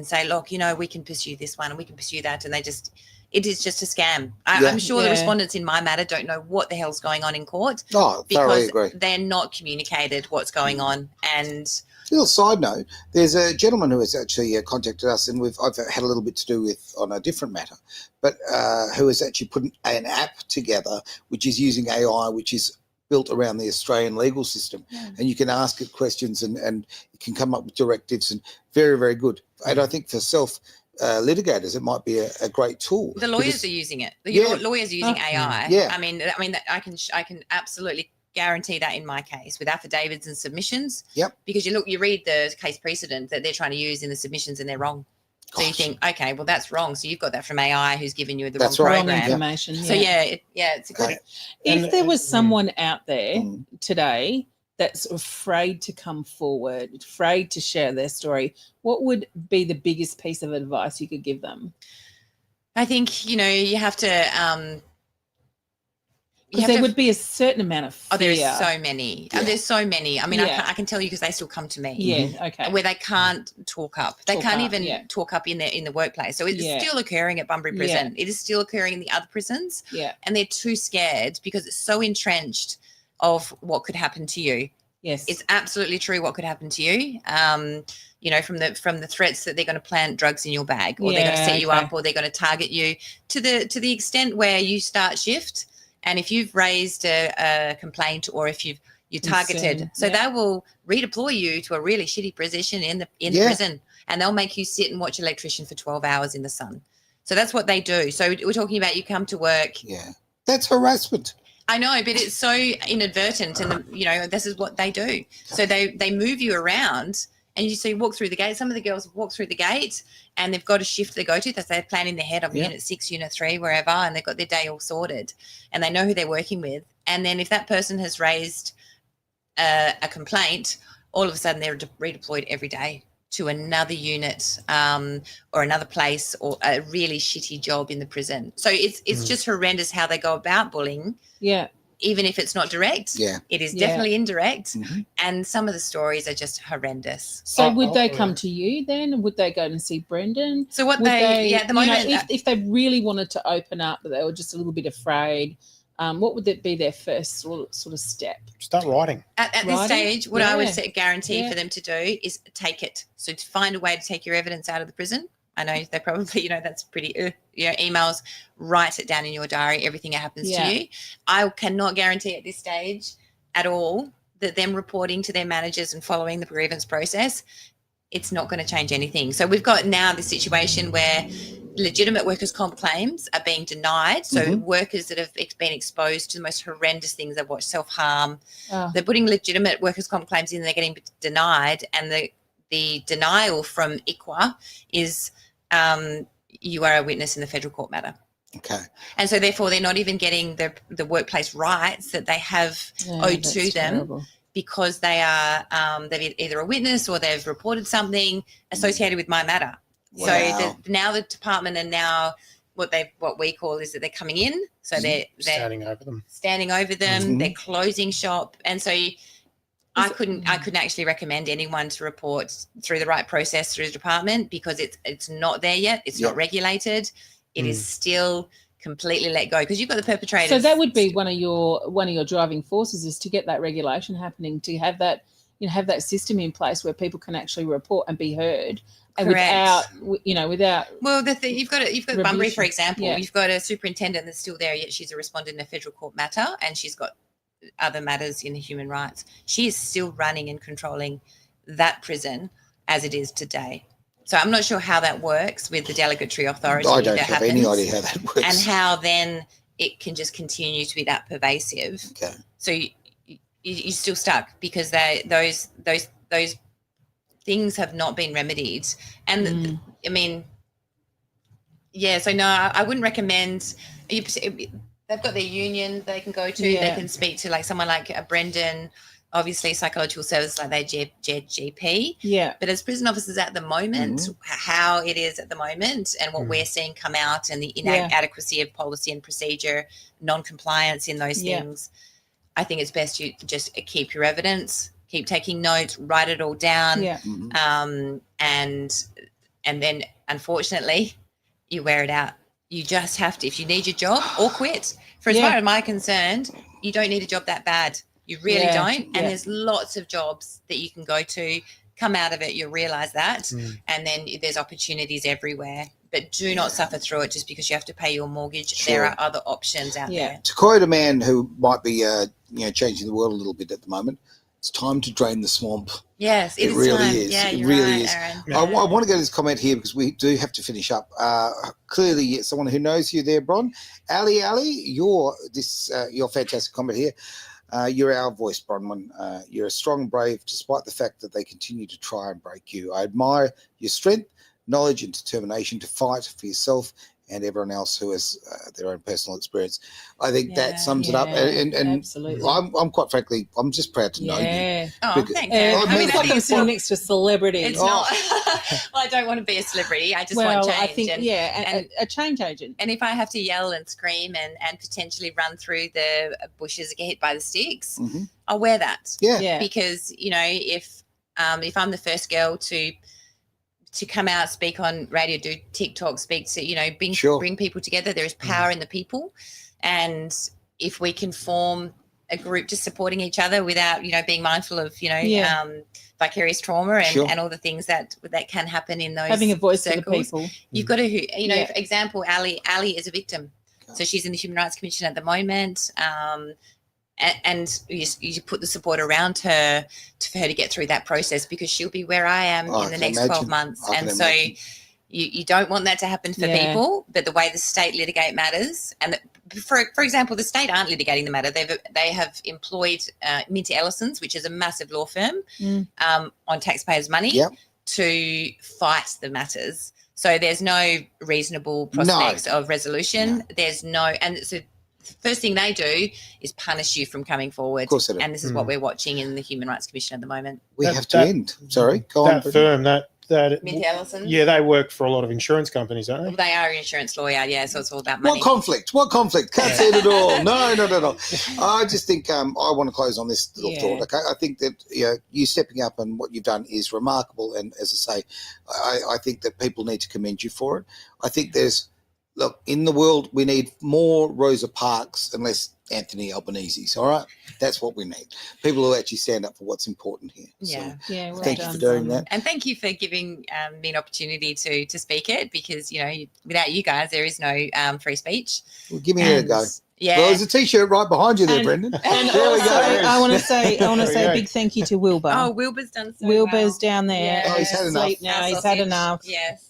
say, look, we can pursue this one and we can pursue that. And it is just a scam. I'm sure the respondents in my matter don't know what the hell's going on in court. Oh, thoroughly agree. They're not communicated what's going on. And little side note, there's a gentleman who has actually contacted us, and I've had a little bit to do with on a different matter, but who has actually put an app together which is using AI, which is built around the Australian legal system, and you can ask it questions and it can come up with directives, and very, very good. And I think for litigators, it might be a great tool. The lawyers are using it. The lawyers are using AI. I mean, I can absolutely guarantee that in my case with affidavits and submissions. Because you read the case precedent that they're trying to use in the submissions, and they're wrong. So you think, okay, well, that's wrong. So you've got that from AI who's given you the wrong program. Wrong information. So it's a good. If there was someone out there today that's afraid to come forward, afraid to share their story, what would be the biggest piece of advice you could give them? I think, you have to because there would be a certain amount of fear. Oh, there's so many. There's so many. I mean, I can tell you because they still come to me. Where they can't talk up. They can't even talk up in the workplace. So it's still occurring at Bunbury Prison. It is still occurring in the other prisons. And they're too scared because it's so entrenched of what could happen to you. It's absolutely true what could happen to you. From the threats that they're going to plant drugs in your bag, or they're going to set you up, or they're going to target you to the extent where you start shift. And if you've raised a complaint, or if you're targeted, they will redeploy you to a really shitty position in the prison, and they'll make you sit and watch an electrician for 12 hours in the sun. So that's what they do. So we're talking about you come to work. That's harassment. I know, but it's so inadvertent, and this is what they do. So they move you around. And you walk through the gate. Some of the girls walk through the gate and they've got a shift they go to. They plan in their head, I'm unit 6, unit 3, wherever, and they've got their day all sorted and they know who they're working with. And then if that person has raised a complaint, all of a sudden they're redeployed every day to another unit or another place, or a really shitty job in the prison. So it's just horrendous how they go about bullying. Even if it's not direct, it is definitely indirect. And some of the stories are just horrendous. So would they come to you then? Would they go and see Brendon? So at the moment, if they really wanted to open up, but they were just a little bit afraid, what would that be their first sort of step? Start writing. At this stage, what I would guarantee for them to do is take it. So to find a way to take your evidence out of the prison. I know they probably, that's pretty, emails, write it down in your diary, everything that happens to you. I cannot guarantee at this stage at all that them reporting to their managers and following the grievance process, it's not going to change anything. So we've got now the situation where legitimate workers' comp claims are being denied. So workers that have been exposed to the most horrendous things, they've watched self-harm, they're putting legitimate workers' comp claims in, they're getting denied, and the denial from ICWA is you are a witness in the federal court matter. And so therefore they're not even getting the workplace rights that they have owed to them. Terrible. Because they are they've either a witness or they've reported something associated with my matter. So now the department are now what we call is that they're coming in, so they're standing over them. They're closing shop, and so I couldn't actually recommend anyone to report through the right process through the department, because it's not there yet. It's not regulated. It is still completely let go, because you've got the perpetrators. So that would be one of your driving forces, is to get that regulation happening, to have that have that system in place where people can actually report and be heard. And without. Well, you've got Bunbury, for example. Yeah. You've got a superintendent that's still there, yet she's a respondent in a federal court matter, and she's got other matters in the human rights. She is still running and controlling that prison as it is today. So I'm not sure how that works with the delegatory authority. I don't have any idea how that works. And how then it can just continue to be that pervasive. Okay. So you're still stuck, because those things have not been remedied. And I mean, so no, I wouldn't recommend. They've got their union they can go to. They can speak to like someone like a Brendon, obviously psychological services like their GP. Yeah. But as prison officers at the moment, how it is at the moment, and what we're seeing come out, and the inadequacy of policy and procedure, non-compliance in those things, I think it's best you just keep your evidence, keep taking notes, write it all down. Yeah. And then unfortunately you wear it out. You just have to, if you need your job, or quit. For as far as I'm concerned, you don't need a job that bad. You really don't. And there's lots of jobs that you can go to, come out of it, you'll realise that. And then there's opportunities everywhere. But do not suffer through it just because you have to pay your mortgage. Sure. There are other options out there. To quote a man who might be changing the world a little bit at the moment, it's time to drain the swamp. Yes, it really time. is. Yeah, it really is. Aaron. I want to go to this comment here, because we do have to finish up. Clearly, someone who knows you there, Bron. Ali, your fantastic comment here. You're our voice, Bronwyn. You're a strong, brave, despite the fact that they continue to try and break you. I admire your strength, knowledge, and determination to fight for yourself and everyone else who has their own personal experience. I think that sums it up. And absolutely. I'm quite frankly, I'm just proud to know you. Oh, thanks. It's like I'm sitting next to a celebrity. It's not. Well, I don't want to be a celebrity. I just want change. I think, and a change agent. And if I have to yell and scream and potentially run through the bushes and get hit by the sticks, I'll wear that. Yeah. Because, if I'm the first girl to come out, speak on radio, do TikTok, speak to, bring people together. There is power in the people. And if we can form a group just supporting each other without, being mindful of, vicarious trauma and all the things that can happen in those having a voice circles. For the people. You've got to, for example, Ali is a victim. So she's in the Human Rights Commission at the moment. And you put the support around her for her to get through that process, because she'll be where I am in the next 12 months. And so you don't want that to happen for people, but the way the state litigate matters, and for example, the state aren't litigating the matter. They have employed Minty Ellison's, which is a massive law firm, on taxpayers' money to fight the matters. So there's no reasonable prospects of resolution. There's and so the first thing they do is punish you from coming forward. Of course they do. And this is what we're watching in the Human Rights Commission at the moment. We have to end. Sorry, go on. That firm, that Minty Ellison? Yeah, they work for a lot of insurance companies, don't they? Well, they are an insurance lawyer, so it's all about money. What conflict? Can't say it at all. No. I just think I want to close on this little thought. Okay, I think that you stepping up and what you've done is remarkable. And as I say, I think that people need to commend you for it. I think look, in the world, we need more Rosa Parks and less Anthony Albanese's, all right? That's what we need. People who actually stand up for what's important here. Yeah. So thank you for doing that. And thank you for giving me an opportunity to speak it, because, without you guys, there is no free speech. Well, give me a go. Yeah. Well, there's a T-shirt right behind you there, Brendon. And also, I want to say a big thank you to Wilbur. Oh, Wilbur's done so Wilbur's well. down there. Yeah. Oh, he's had enough. Now. He's had enough. Yes.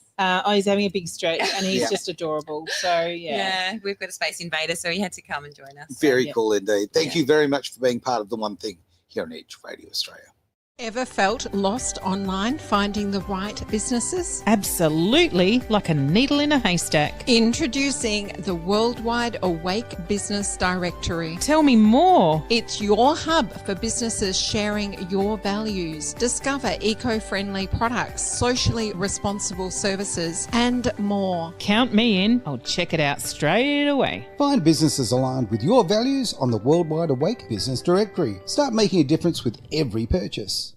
He's having a big stretch, and he's just adorable. So, yeah, we've got a Space Invader, so he had to come and join us. Very cool indeed. Thank you very much for being part of The One Thing here on Edge Radio Australia. Ever felt lost online finding the right businesses? Absolutely, like a needle in a haystack. Introducing the Worldwide Awake Business Directory. Tell me more. It's your hub for businesses sharing your values. Discover eco-friendly products, socially responsible services, and more. Count me in. I'll check it out straight away. Find businesses aligned with your values on the Worldwide Awake Business Directory. Start making a difference with every purchase.